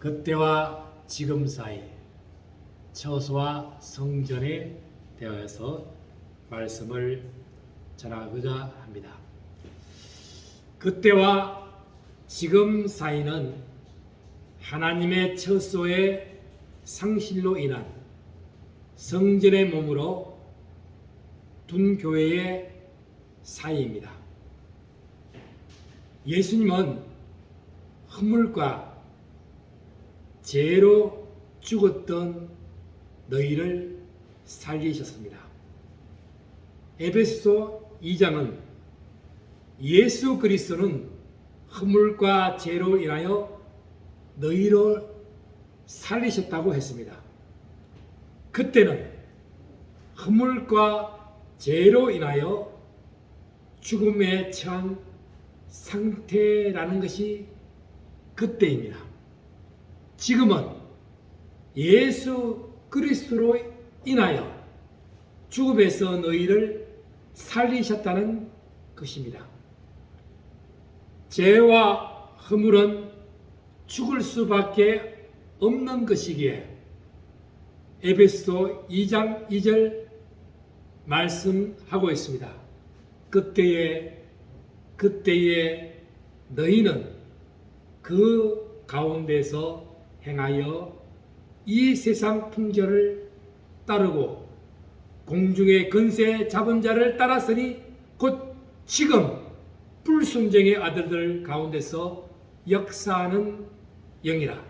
그때와 지금 사이 처소와 성전에 대하여서 말씀을 전하고자 합니다. 그때와 지금 사이는 하나님의 처소의 상실로 인한 성전의 몸으로 둔 교회의 사이입니다. 예수님은 허물과 죄로 죽었던 너희를 살리셨습니다. 에베소 2장은 예수 그리스도는 허물과 죄로 인하여 너희를 살리셨다고 했습니다. 그때는 허물과 죄로 인하여 죽음에 처한 상태라는 것이 그때입니다. 지금은 예수 그리스도로 인하여 죽음에서 너희를 살리셨다는 것입니다. 죄와 허물은 죽을 수밖에 없는 것이기에 에베소 2장 2절 말씀하고 있습니다. 그때에 너희는 그 가운데서 행하여 이 세상 풍조를 따르고 공중의 권세 잡은 자를 따랐으니 곧 지금 불순종의 아들들 가운데서 역사하는 영이라.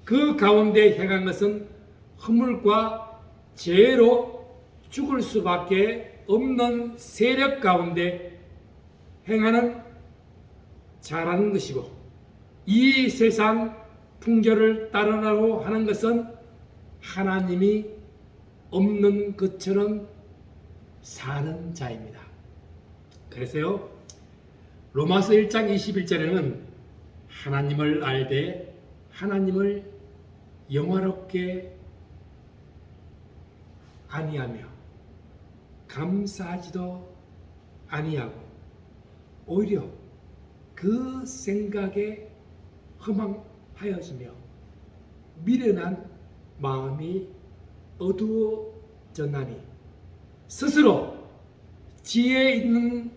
그 가운데 행한 것은 허물과 죄로 죽을 수밖에 없는 세력 가운데 행하는 자라는 것이고, 이 세상 풍조를 따르라고 하는 것은 하나님이 없는 것처럼 사는 자입니다. 그래서요, 로마서 1장 21절에는 하나님을 알되 하나님을 영화롭게 아니하며 감사하지도 아니하고 오히려 그 생각에 허망하여지며 미련한 마음이 어두워졌나니 스스로 지혜 있는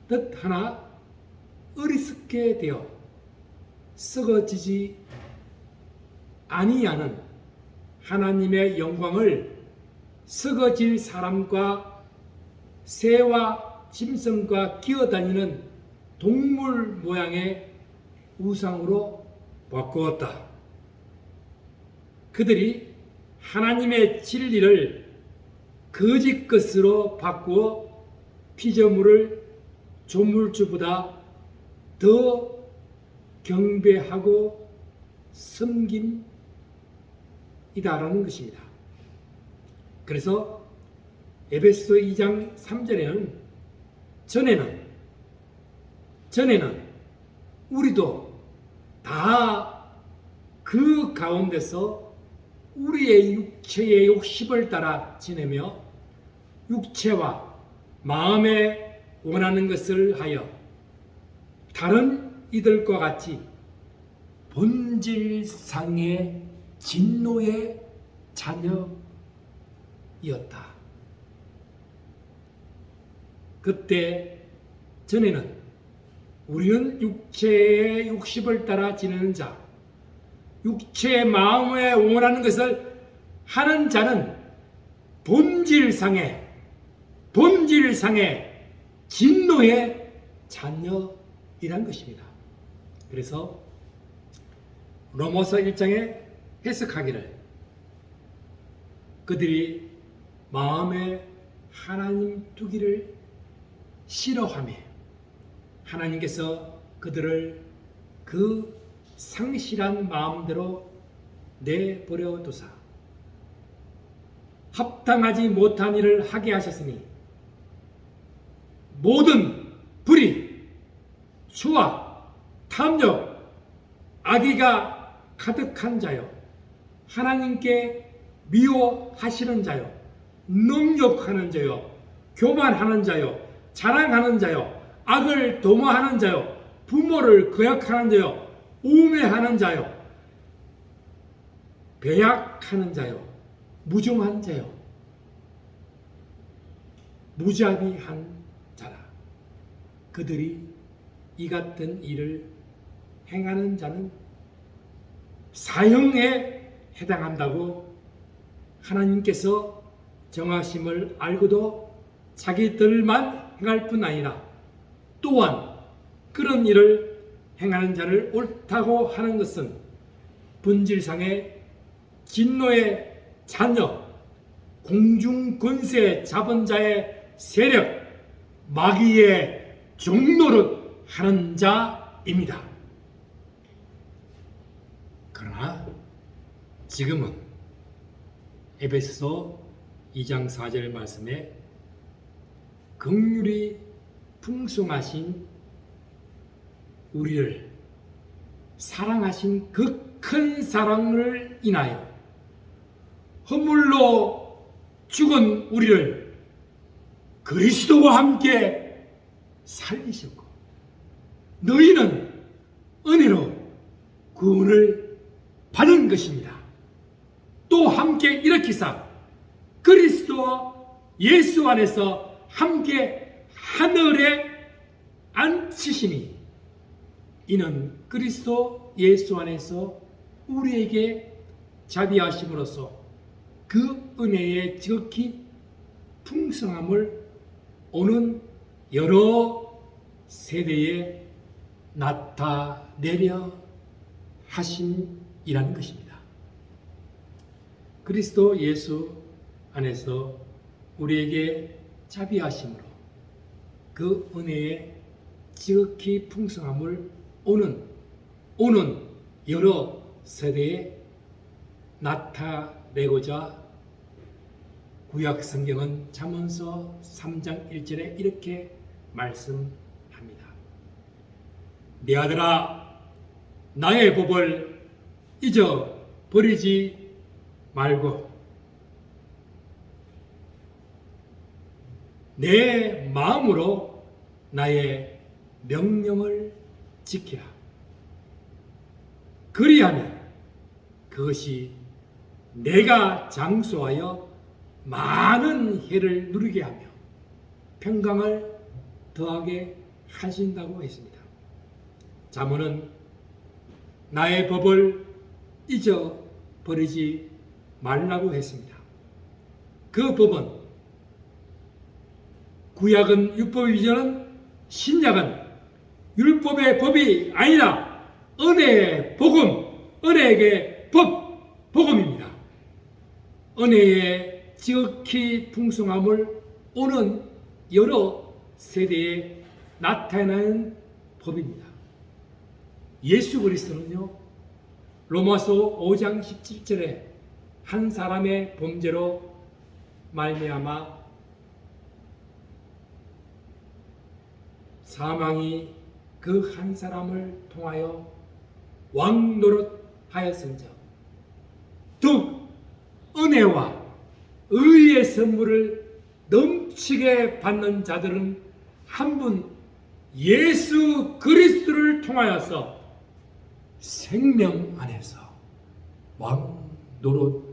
듯 하나 어리석게 되어 썩어지지 아니하는 하나님의 영광을 썩어질 사람과 새와 짐승과 기어다니는 동물 모양의 우상으로 바꾸었다. 그들이 하나님의 진리를 거짓 것으로 바꾸어 피조물을 조물주보다 더 경배하고 섬김이다라는 것입니다. 그래서 에베소 2장 3절에는 전에는 우리도 다 그 가운데서 우리의 육체의 욕심을 따라 지내며 육체와 마음에 원하는 것을 하여 다른 이들과 같이 본질상의 진노의 자녀였다. 그때 전에는 우리는 육체의 욕심을 따라 지내는 자, 육체의 마음에 원하는 것을 하는 자는 본질상의 진노의 자녀이란 것입니다. 그래서 로마서 1장에 해석하기를 그들이 마음에 하나님 두기를 싫어하며 하나님께서 그들을 그 상실한 마음대로 내버려 두사 합당하지 못한 일을 하게 하셨으니 모든 불의, 추악, 탐욕, 악의가 가득한 자요, 하나님께 미워하시는 자요, 능욕하는 자요, 교만하는 자요, 자랑하는 자요, 악을 도모하는 자요, 부모를 거역하는 자요, 우매하는 자요, 배약하는 자요, 무정한 자요, 무자비한 자라. 그들이 이 같은 일을 행하는 자는 사형에 해당한다고 하나님께서 정하심을 알고도 자기들만 행할 뿐 아니라 또한 그런 일을 행하는 자를 옳다고 하는 것은 본질상의 진노의 자녀, 공중권세 잡은 자의 세력, 마귀의 종노릇 하는 자입니다. 그러나 지금은 에베소서 2장 4절 말씀에 긍휼이 풍성하신 우리를 사랑하신 그 큰 사랑을 인하여 허물로 죽은 우리를 그리스도와 함께 살리셨고 너희는 은혜로 구원을 받은 것입니다. 또 함께 일으키사 그리스도와 예수 안에서 함께 하늘에 앉히시니 이는 그리스도 예수 안에서 우리에게 자비하심으로써 그 은혜의 지극히 풍성함을 오는 여러 세대에 나타내려 하심이라는 것입니다. 그리스도 예수 안에서 우리에게 자비하심으로 그 은혜의 지극히 풍성함을 오는 여러 세대에 나타내고자 구약 성경은 잠언서 3장 1절에 이렇게 말씀합니다. 내 아들아, 나의 법을 잊어 버리지 말고 내 마음으로 나의 명령을 지키라. 그리하면 그것이 내가 장수하여 많은 해를 누리게 하며 평강을 더하게 하신다고 했습니다. 잠언은 나의 법을 잊어버리지 말라고 했습니다. 그 법은 구약은 율법이지만 신약은 율법의 법이 아니라 은혜의 복음, 은혜의 복음입니다. 은혜의 지극히 풍성함을 오는 여러 세대에 나타내는 법입니다. 예수 그리스도는요, 로마서 5장 17절에 한 사람의 범죄로 말미암아 사망이 그 한 사람을 통하여 왕노릇하였은즉 더욱 은혜와 의의 선물을 넘치게 받는 자들은 한 분 예수 그리스도를 통하여서 생명 안에서 왕노릇하느니라.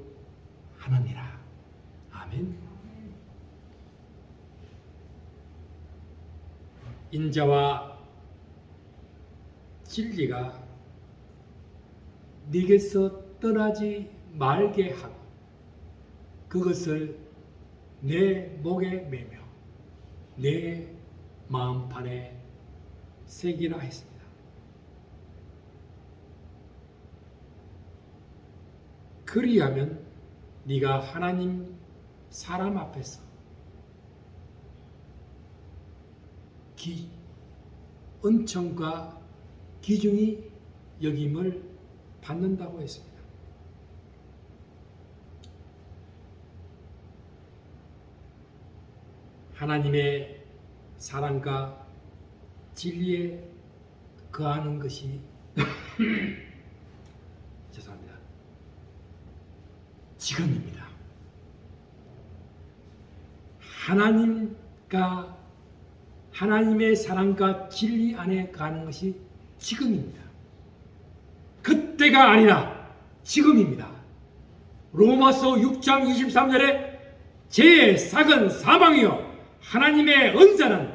아멘. 인자와 진리가 네게서 떠나지 말게 하고 그것을 내 목에 매며 내 마음판에 새기라 했습니다. 그리하면 네가 하나님 사람 앞에서 은총과 기중이 여김을 받는다고 했습니다. 하나님의 사랑과 진리에 거하는 것이 죄송합니다. 지금입니다. 하나님의 사랑과 진리 안에 가는 것이 지금입니다. 그때가 아니라 지금입니다. 로마서 6장 23절에 제 삭은 사망이요 하나님의 은사는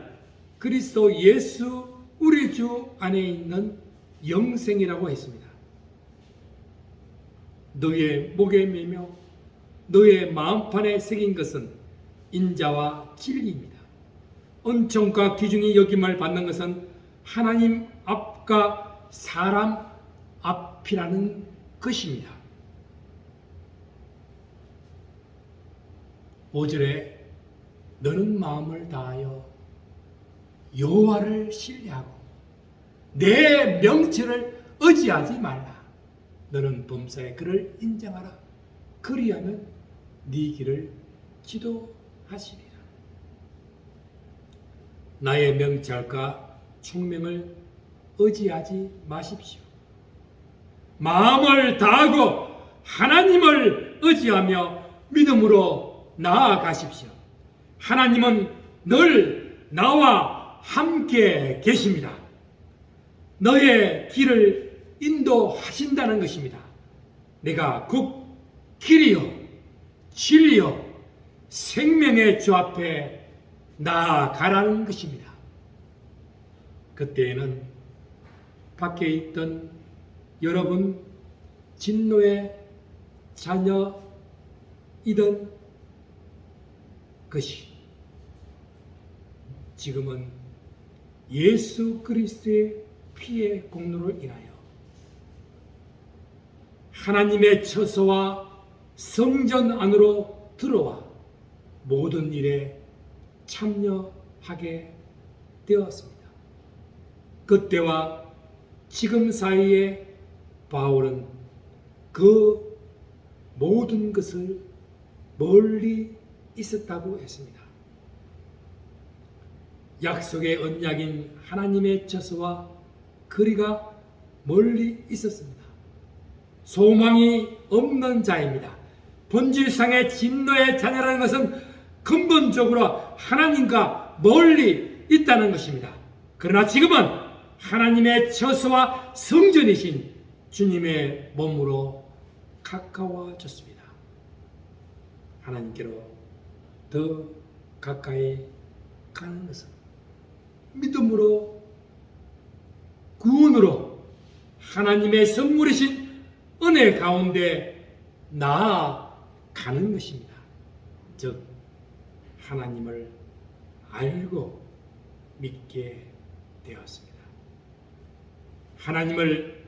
그리스도 예수 우리 주 안에 있는 영생이라고 했습니다. 너의 목에 매며 너의 마음판에 새긴 것은 인자와 진리입니다. 은총과 기중이 여김을 받는 것은 하나님 앞과 사람 앞이라는 것입니다. 5절에 너는 마음을 다하여 여호와를 신뢰하고 내 명철을 의지하지 말라. 너는 범사에 그를 인정하라. 그리하면 네 길을 지도하시리라. 나의 명철과 총명을 의지하지 마십시오. 마음을 다하고 하나님을 의지하며 믿음으로 나아가십시오. 하나님은 늘 나와 함께 계십니다. 너의 길을 인도하신다는 것입니다. 내가 곧 길이요 진리요 생명의 주 앞에 나아가라는 것입니다. 그때에는 밖에 있던 여러분 진노의 자녀이던 것이 지금은 예수 그리스도의 피의 공로로 인하여 하나님의 처소와 성전 안으로 들어와 모든 일에 참여하게 되었습니다. 그때와 지금 사이에 바울은 그 모든 것을 멀리 있었다고 했습니다. 약속의 언약인 하나님의 처소와 거리가 멀리 있었습니다. 소망이 없는 자입니다. 본질상의 진노의 자녀라는 것은 근본적으로 하나님과 멀리 있다는 것입니다. 그러나 지금은 하나님의 처소와 성전이신 주님의 몸으로 가까워졌습니다. 하나님께로 더 가까이 가는 것은 믿음으로 구원으로 하나님의 선물이신 은혜 가운데 나아가는 것입니다. 즉 하나님을 알고 믿게 되었습니다. 하나님을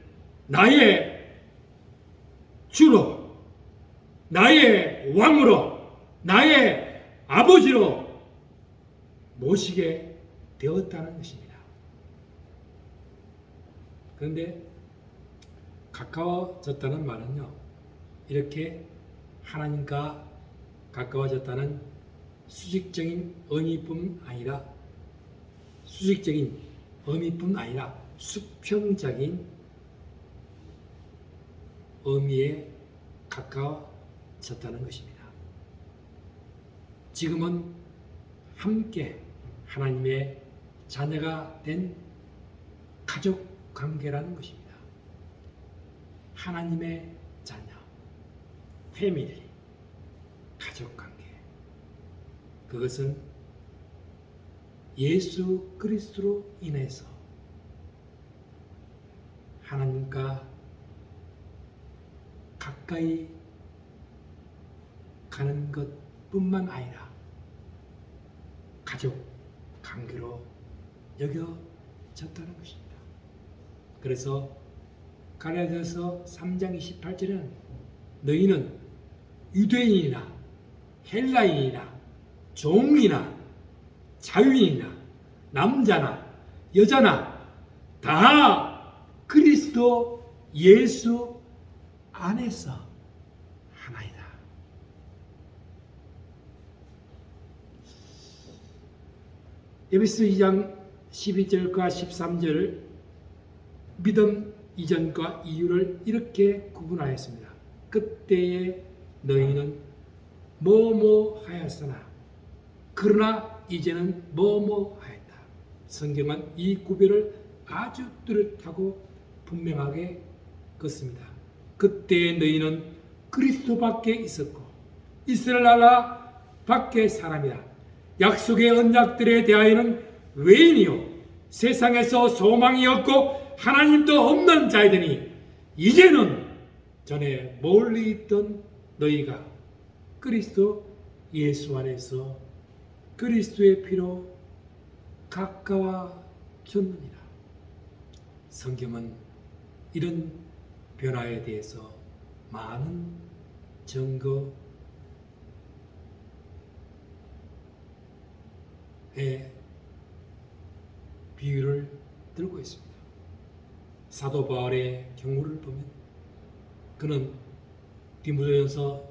나의 주로, 나의 왕으로, 나의 아버지로 모시게 되었다는 것입니다. 그런데 가까워졌다는 말은요, 이렇게 하나님과 가까워졌다는 수직적인 의미뿐 아니라 수평적인 의미에 가까워졌다는 것입니다. 지금은 함께 하나님의 자녀가 된 가족 관계라는 것입니다. 하나님의 자녀, 패밀리, 가족 관계. 그것은 예수 그리스도로 인해서 하나님과 가까이 가는 것뿐만 아니라 가족 관계로 여겨졌다는 것입니다. 그래서 갈라디아서 3장 28절에는 너희는 유대인이나 헬라인이나 종이나 자유인이나 남자나 여자나 다 그리스도 예수 안에서 하나이다. 에베소 2장 12절과 13절 믿음 이전과 이후를 이렇게 구분하였습니다. 그때에 너희는 뭐뭐 하였으나 그러나 이제는 뭐뭐 하였다. 성경은 이 구별을 아주 뚜렷하고 분명하게 그렇습니다. 그때 너희는 그리스도 밖에 있었고 이스라엘 나라 밖의 사람이라. 약속의 언약들에 대하여는 외인이요 세상에서 소망이 없고 하나님도 없는 자이더니 이제는 전에 멀리 있던 너희가 그리스도 예수 안에서 그리스도의 피로 가까워졌느니라. 성경은 이런 변화에 대해서 많은 증거의 비유를 들고 있습니다. 사도 바울의 경우를 보면 그는 디모데전서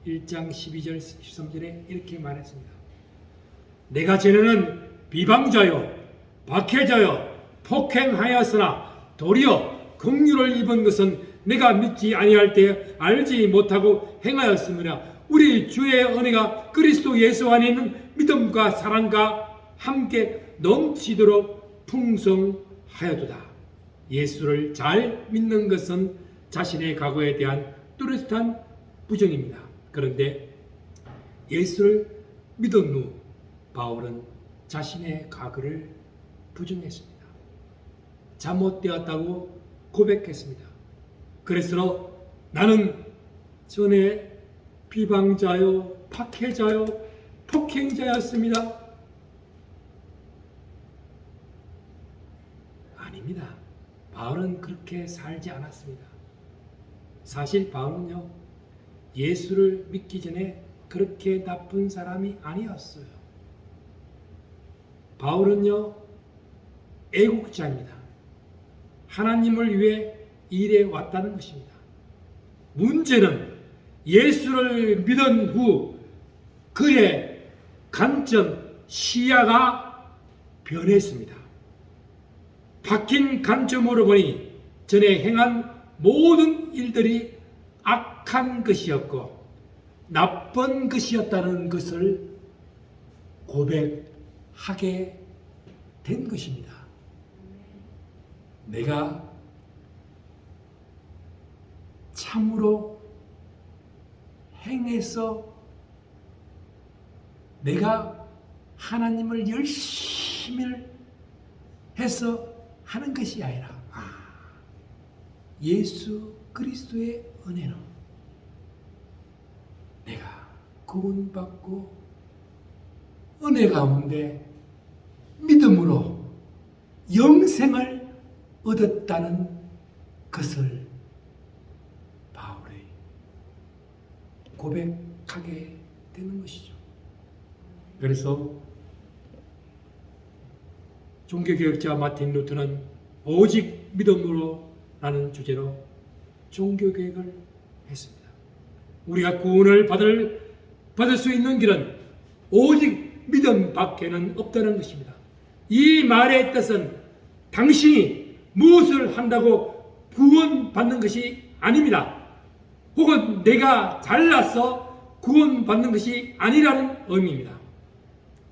1장 12절 13절에 이렇게 말했습니다. 내가 전에는 비방자요 박해자요 폭행하였으나 도리어 긍휼을 입은 것은 내가 믿지 아니할 때 알지 못하고 행하였으므나 우리 주의 은혜가 그리스도 예수 안에 있는 믿음과 사랑과 함께 넘치도록 풍성하여도다. 예수를 잘 믿는 것은 자신의 과거에 대한 뚜렷한 부정입니다. 그런데 예수를 믿은 후 바울은 자신의 과거를 부정했습니다. 잘못되었다고 고백했습니다. 그래서 나는 전에 비방자요, 박해자요, 폭행자였습니다. 아닙니다. 바울은 그렇게 살지 않았습니다. 사실 바울은요, 예수를 믿기 전에 그렇게 나쁜 사람이 아니었어요. 바울은요, 애국자입니다. 하나님을 위해 일해 왔다는 것입니다. 문제는 예수를 믿은 후 그의 관점, 시야가 변했습니다. 바뀐 관점으로 보니 전에 행한 모든 일들이 악한 것이었고 나쁜 것이었다는 것을 고백하게 된 것입니다. 내가 참으로 행해서 내가 하나님을 열심히 해서 하는 것이 아니라 예수 그리스도의 은혜로 내가 구원받고 은혜 가운데 믿음으로 영생을 얻었다는 것을 바울이 고백하게 되는 것이죠. 그래서 종교개혁자 마틴 루터는 오직 믿음으로 라는 주제로 종교개혁을 했습니다. 우리가 구원을 받을 수 있는 길은 오직 믿음 밖에는 없다는 것입니다. 이 말의 뜻은 당신이 무엇을 한다고 구원받는 것이 아닙니다. 혹은 내가 잘나서 구원받는 것이 아니라는 의미입니다.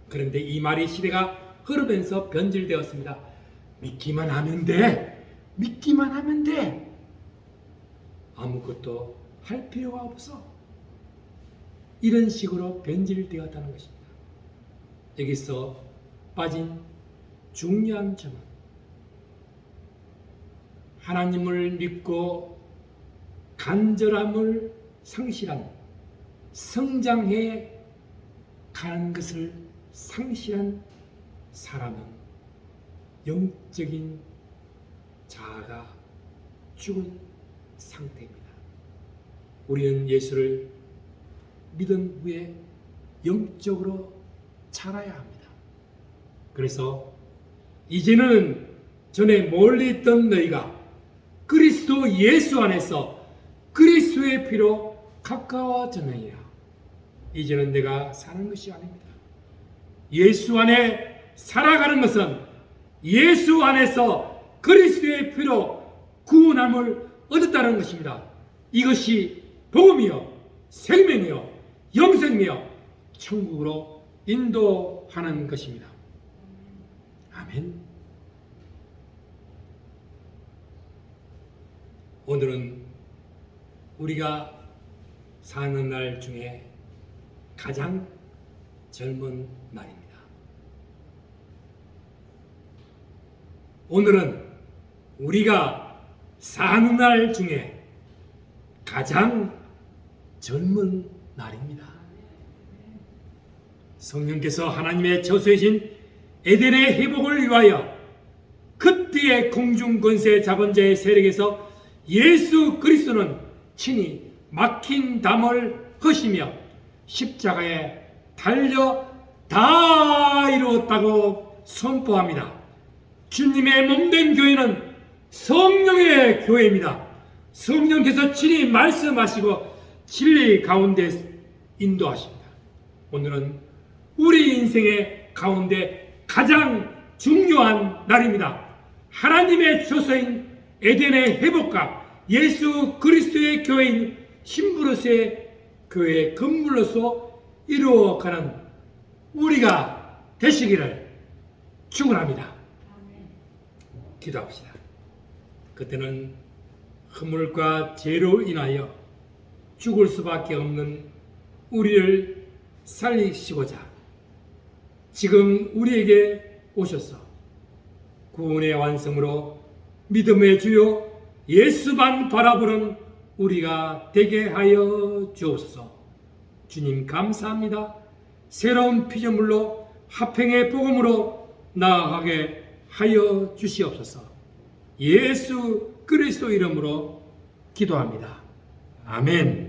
그런데 이 말이 시대가 흐르면서 변질되었습니다. 믿기만 하면 돼. 믿기만 하면 돼. 아무것도 할 필요가 없어. 이런 식으로 변질되었다는 것입니다. 여기서 빠진 중요한 점은 하나님을 믿고 간절함을 상실한 성장해 가는 것을 상실한 사람은 영적인 자아가 죽은 상태입니다. 우리는 예수를 믿은 후에 영적으로 자라야 합니다. 그래서 이제는 전에 멀리 있던 너희가 그리스도 예수 안에서 그리스도의 피로 가까워졌느니라. 이제는 내가 사는 것이 아닙니다. 예수 안에 살아가는 것은 예수 안에서 그리스도의 피로 구원함을 얻었다는 것입니다. 이것이 복음이요 생명이요 영생이요 천국으로 인도하는 것입니다. 아멘. 오늘은 우리가 사는 날 중에 가장 젊은 날입니다. 오늘은 우리가 사는 날 중에 가장 젊은 날입니다. 성령께서 하나님의 저수이신 에덴의 회복을 위하여 그때의 공중 권세 잡은 자의 세력에서 예수 그리스도는 친히 막힌 담을 허시며 십자가에 달려 다 이루었다고 선포합니다. 주님의 몸된 교회는 성령의 교회입니다. 성령께서 친히 말씀하시고 진리 가운데 인도하십니다. 오늘은 우리 인생의 가운데 가장 중요한 날입니다. 하나님의 조서인 에덴의 회복과 예수 그리스도의 교회인 신부로서의 교회의 건물로서 이루어가는 우리가 되시기를 축원합니다. 기도합시다. 그때는 허물과 죄로 인하여 죽을 수밖에 없는 우리를 살리시고자 지금 우리에게 오셔서 구원의 완성으로 믿음의 주요 예수만 바라보는 우리가 되게 하여 주옵소서. 주님 감사합니다. 새로운 피조물로 화평의 복음으로 나아가게 하여 주시옵소서. 예수 그리스도 이름으로 기도합니다. 아멘.